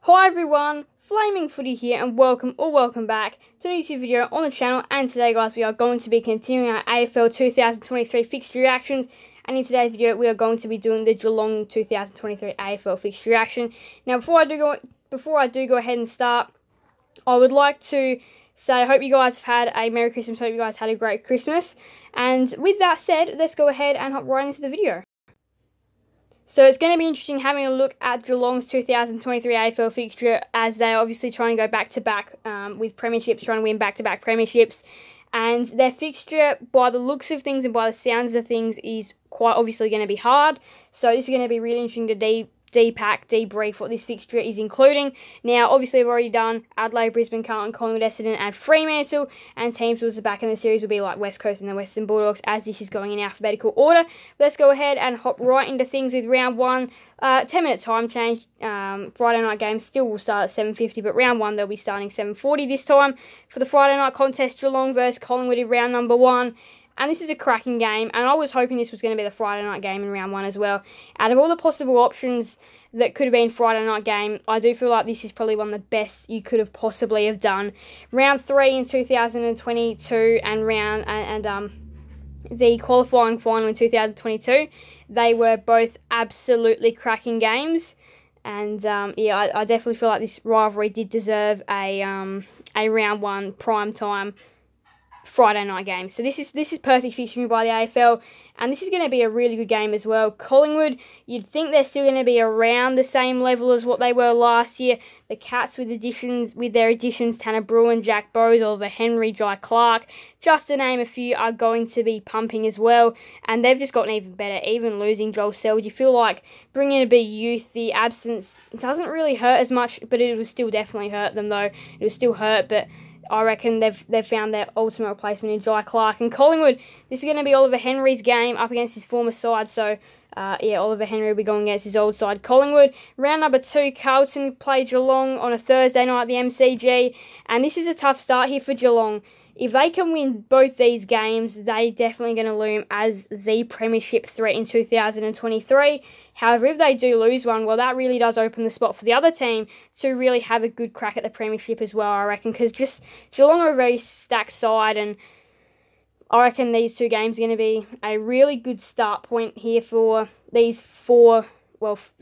Hi everyone, Flaming Footy here and welcome back to a new YouTube video on the channel. And today guys, we are going to be continuing our AFL 2023 fixture reactions, and in today's video we are going to be doing the Geelong 2023 AFL fixture reaction. Now before I do go ahead and start, I would like to say I hope you guys have had a Merry Christmas, hope you guys had a great Christmas, and with that said, let's go ahead and hop right into the video. So it's going to be interesting having a look at Geelong's 2023 AFL fixture, as they're obviously trying to go back-to-back with premierships, trying to win back-to-back premierships. And their fixture, by the looks of things and by the sounds of things, is quite obviously going to be hard. So this is going to be really interesting to debrief what this fixture is including. Now, obviously, we've already done Adelaide, Brisbane, Carlton, Collingwood, Essendon, and Fremantle, and teams towards the back in the series will be like West Coast and the Western Bulldogs, as this is going in alphabetical order. Let's go ahead and hop right into things with round one. 10-minute time change. Friday night game still will start at 7:50, but round one they'll be starting 7:40 this time. For the Friday night contest, Geelong versus Collingwood in round number one. And this is a cracking game, and I was hoping this was going to be the Friday night game in round one as well. Out of all the possible options that could have been Friday night game, I do feel like this is probably one of the best you could have possibly have done. Round three in 2022 and the qualifying final in 2022, they were both absolutely cracking games. And yeah, I definitely feel like this rivalry did deserve a round one prime time Friday night game. So this is perfect fixturing by the AFL, and this is going to be a really good game as well. Collingwood, you'd think they're still going to be around the same level as what they were last year. The Cats with their additions, Tanner Bruin, Jack Bowes, Oliver Henry, Jai Clark, just to name a few, are going to be pumping as well, and they've just gotten even better. Even losing Joel Selwood, you feel like bringing in a bit of youth, the absence doesn't really hurt as much, but it will still definitely hurt them though. It will still hurt, but I reckon they've found their ultimate replacement in Jai Clark. And Collingwood, this is going to be Oliver Henry's game up against his former side. So, yeah, Oliver Henry will be going against his old side, Collingwood. Round number two, Carlton play Geelong on a Thursday night at the MCG. And this is a tough start here for Geelong. If they can win both these games, they're definitely going to loom as the premiership threat in 2023. However, if they do lose one, well, that really does open the spot for the other team to really have a good crack at the premiership as well, I reckon, because just Geelong are a very stacked side, and I reckon these two games are going to be a really good start point here for these for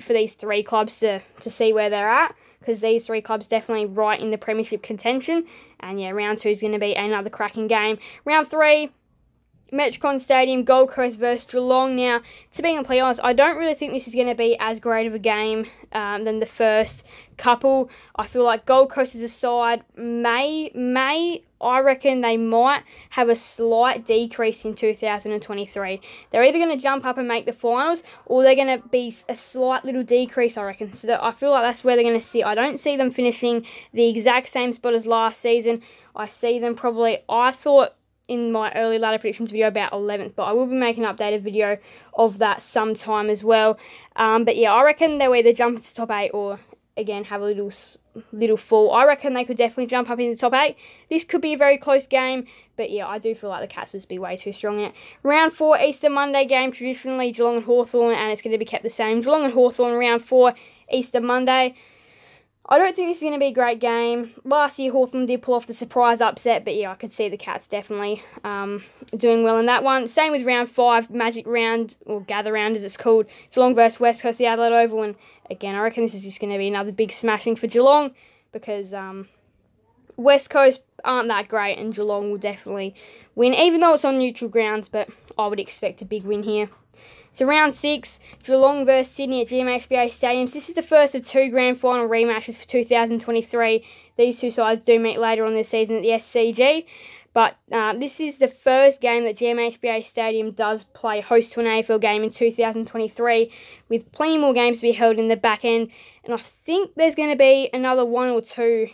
these three clubs to see where they're at, because these three clubs definitely right in the premiership contention. And yeah, round two is going to be another cracking game. Round three, Metricon Stadium, Gold Coast versus Geelong. Now, to be completely honest, I don't really think this is going to be as great of a game than the first couple. I feel like Gold Coast as a side I reckon they might have a slight decrease in 2023. They're either going to jump up and make the finals, or they're going to be a slight little decrease, I reckon. So I feel like that's where they're going to sit. I don't see them finishing the exact same spot as last season. I see them probably, I thought in my early ladder predictions video, about 11th, but I will be making an updated video of that sometime as well. But yeah, I reckon they'll either jump into top 8 or, again, have a little fall. I reckon they could definitely jump up into the top 8. This could be a very close game, but yeah, I do feel like the Cats would be way too strong in it. Round 4, Easter Monday game, traditionally Geelong and Hawthorn, and it's going to be kept the same. Geelong and Hawthorn, round 4, Easter Monday. I don't think this is going to be a great game. Last year, Hawthorn did pull off the surprise upset, but yeah, I could see the Cats definitely doing well in that one. Same with round 5, Magic Round, or Gather Round as it's called, Geelong versus West Coast, the Adelaide Oval. And again, I reckon this is just going to be another big smashing for Geelong, because West Coast aren't that great, and Geelong will definitely win, even though it's on neutral grounds, but I would expect a big win here. So round 6, Geelong versus Sydney at GMHBA Stadiums. This is the first of two grand final rematches for 2023. These two sides do meet later on this season at the SCG. But this is the first game that GMHBA Stadium does play host to an AFL game in 2023, with plenty more games to be held in the back end. And I think there's going to be another one or two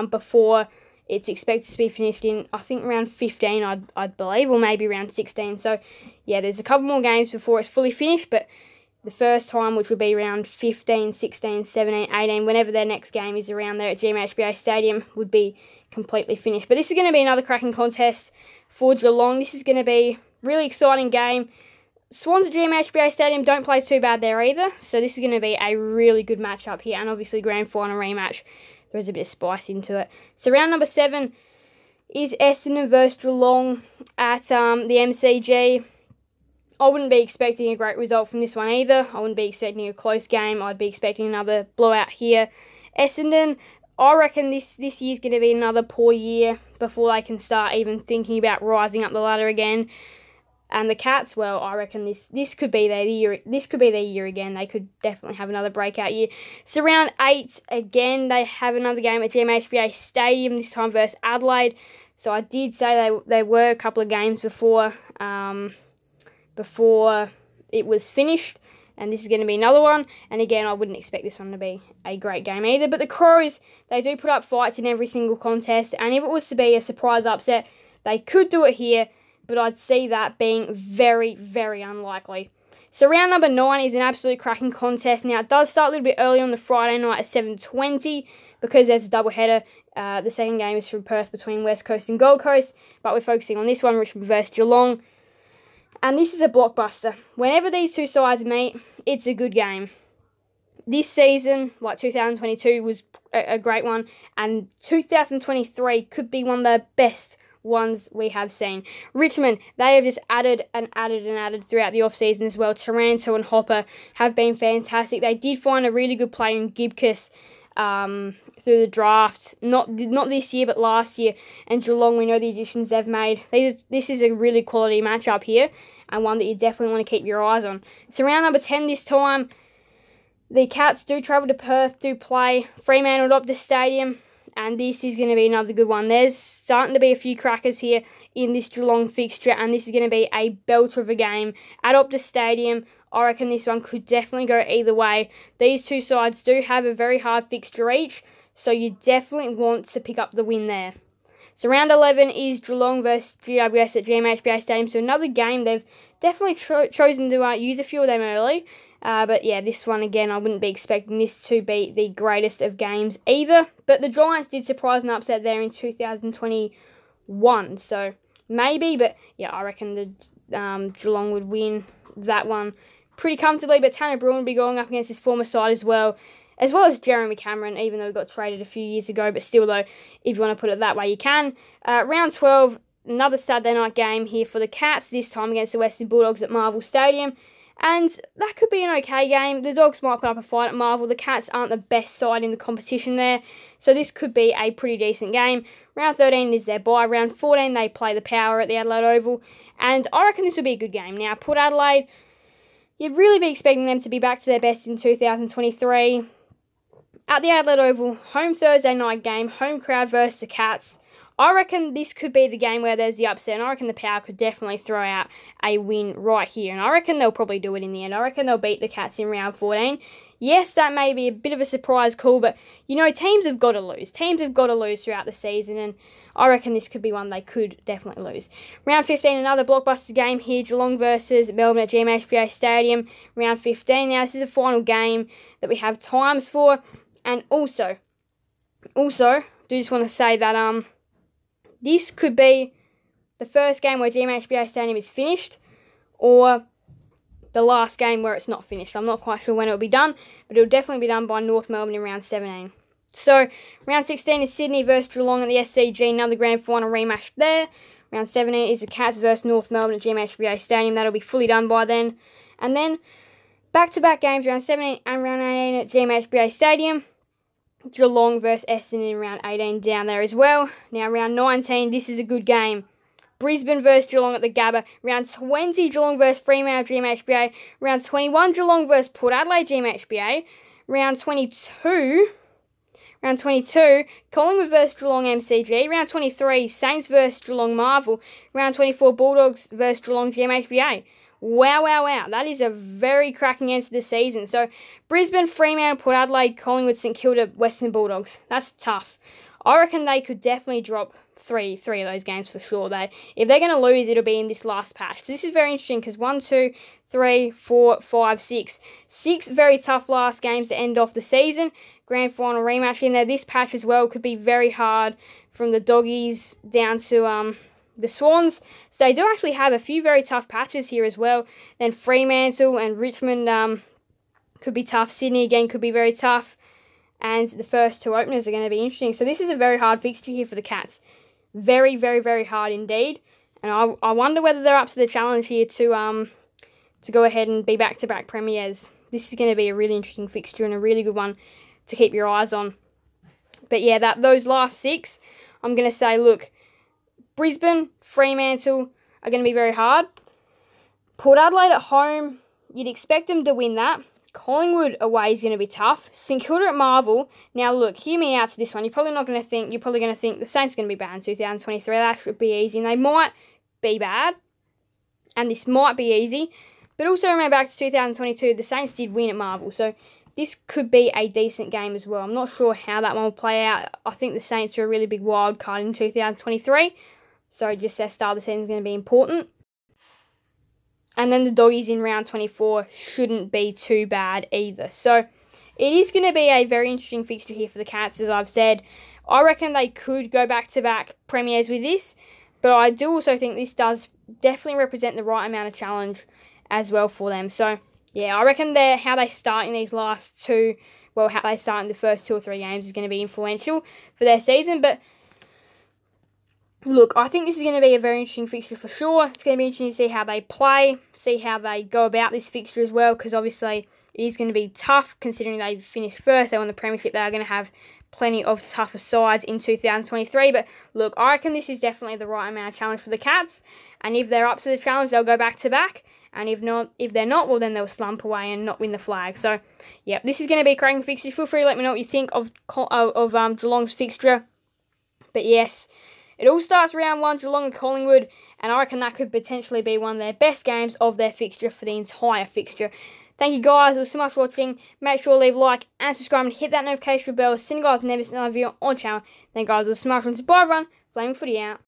before it's expected to be finished in, I think, around 15, I'd believe, or maybe around 16. So, yeah, there's a couple more games before it's fully finished, but the first time, which will be around 15, 16, 17, 18, whenever their next game is around there at GMHBA Stadium, would be completely finished. But this is going to be another cracking contest for Geelong. This is going to be a really exciting game. Swans at GMHBA Stadium don't play too bad there either, so this is going to be a really good matchup here, and obviously grand final rematch. There's a bit of spice into it. So round number 7 is Essendon versus Geelong at the MCG. I wouldn't be expecting a great result from this one either. I wouldn't be expecting a close game. I'd be expecting another blowout here. Essendon, I reckon this year's going to be another poor year before they can start even thinking about rising up the ladder again. And the Cats, well, I reckon this could be their year. This could be their year again. They could definitely have another breakout year. So round 8, again, they have another game at GMHBA Stadium, this time versus Adelaide. So I did say they were a couple of games before it was finished. And this is going to be another one. And again, I wouldn't expect this one to be a great game either. But the Crows, they do put up fights in every single contest. And if it was to be a surprise upset, they could do it here. But I'd see that being very, very unlikely. So round number 9 is an absolute cracking contest. Now, it does start a little bit early on the Friday night at 7:20 because there's a doubleheader. The second game is from Perth between West Coast and Gold Coast. But we're focusing on this one, Richmond versus Geelong. And this is a blockbuster. Whenever these two sides meet, it's a good game. This season, like 2022, was a great one. And 2023 could be one of the best ones we have seen. Richmond, they have just added and added and added throughout the off-season as well. Taranto and Hopper have been fantastic. They did find a really good player in Gibcus through the draft. Not this year, but last year. And Geelong, we know the additions they've made. This is a really quality matchup here, and one that you definitely want to keep your eyes on. So round number 10 this time, the Cats do travel to Perth, do play Fremantle at Optus Stadium. And this is going to be another good one. There's starting to be a few crackers here in this Geelong fixture. And this is going to be a belter of a game at Optus Stadium. I reckon this one could definitely go either way. These two sides do have a very hard fixture each. So you definitely want to pick up the win there. So round 11 is Geelong versus GWS at GMHBA Stadium. So another game. They've definitely chosen to use a few of them early. But yeah, this one again, I wouldn't be expecting this to be the greatest of games either. But the Giants did surprise and upset there in 2021. So maybe, but yeah, I reckon the Geelong would win that one pretty comfortably. But Tanner Bruin would be going up against his former side as well as Jeremy Cameron, even though he got traded a few years ago. But still, though, if you want to put it that way, you can. Round 12, another Saturday night game here for the Cats, this time against the Western Bulldogs at Marvel Stadium. And that could be an okay game. The Dogs might put up a fight at Marvel. The Cats aren't the best side in the competition there. So this could be a pretty decent game. Round 13 is their bye. Round 14, they play the Power at the Adelaide Oval. And I reckon this will be a good game. Now, Port Adelaide, you'd really be expecting them to be back to their best in 2023. At the Adelaide Oval, home Thursday night game, home crowd versus the Cats. I reckon this could be the game where there's the upset, and I reckon the Power could definitely throw out a win right here, and I reckon they'll probably do it in the end. I reckon they'll beat the Cats in round 14. Yes, that may be a bit of a surprise call, but, you know, teams have got to lose. Teams have got to lose throughout the season, and I reckon this could be one they could definitely lose. Round 15, another blockbuster game here, Geelong versus Melbourne at GMHBA Stadium. Round 15, now this is the final game that we have times for, and also, do just want to say that, this could be the first game where GMHBA Stadium is finished, or the last game where it's not finished. I'm not quite sure when it'll be done, but it'll definitely be done by North Melbourne in round 17. So, round 16 is Sydney versus Geelong at the SCG, another grand final rematch there. Round 17 is the Cats versus North Melbourne at GMHBA Stadium. That'll be fully done by then. And then, back-to-back games, round 17 and round 18 at GMHBA Stadium. Geelong versus Essendon in round 18 down there as well. Now, round 19, this is a good game. Brisbane versus Geelong at the Gabba. Round 20, Geelong versus Fremantle GMHBA. Round 21, Geelong versus Port Adelaide GMHBA. Round 22, Collingwood versus Geelong MCG. Round 23, Saints versus Geelong Marvel. Round 24, Bulldogs versus Geelong GMHBA. Wow. That is a very cracking end to the season. So, Brisbane, Fremantle, Port Adelaide, Collingwood, St Kilda, Western Bulldogs. That's tough. I reckon they could definitely drop three of those games for sure. If they're going to lose, it'll be in this last patch. So this is very interesting because 1, 2, 3, 4, 5, 6. 6 very tough last games to end off the season. Grand final rematch in there. This patch as well could be very hard from the Doggies down to the Swans, so they do actually have a few very tough patches here as well. Then Fremantle and Richmond could be tough. Sydney again could be very tough. And the first two openers are going to be interesting. So this is a very hard fixture here for the Cats. Very, very, very hard indeed. And I wonder whether they're up to the challenge here to go ahead and be back-to-back premiers. This is going to be a really interesting fixture and a really good one to keep your eyes on. But yeah, those last 6, I'm going to say, look, Brisbane, Fremantle are going to be very hard. Port Adelaide at home, you'd expect them to win that. Collingwood away is going to be tough. St Kilda at Marvel. Now look, hear me out to this one. You're probably going to think the Saints are going to be bad in 2023. That should be easy, and they might be bad, and this might be easy. But also remember back to 2022, the Saints did win at Marvel, so this could be a decent game as well. I'm not sure how that one will play out. I think the Saints are a really big wild card in 2023, so just their start of the season is going to be important. And then the Doggies in round 24 shouldn't be too bad either. So it is going to be a very interesting fixture here for the Cats, as I've said. I reckon they could go back-to-back premiers with this, but I do also think this does definitely represent the right amount of challenge as well for them. So yeah, I reckon how they start in these last two, well, how they start in the first 2 or 3 games is going to be influential for their season. But look, I think this is going to be a very interesting fixture for sure. It's going to be interesting to see how they play, see how they go about this fixture as well, because obviously it is going to be tough considering they finished first. They won the premiership. They are going to have plenty of tougher sides in 2023. But look, I reckon this is definitely the right amount of challenge for the Cats. And if they're up to the challenge, they'll go back-to-back. And if they're not, well, then they'll slump away and not win the flag. So, yeah, this is going to be a cracking fixture. Feel free to let me know what you think of Geelong's fixture. But yes, it all starts round 1, Geelong and Collingwood, and I reckon that could potentially be one of their best games of their fixture for the entire fixture. Thank you guys, it was so much for watching. Make sure to leave a like and subscribe and hit that notification bell. See you guys never see another video on the channel. Thank you guys, it was so much fun. Bye everyone, Flaming Footy out.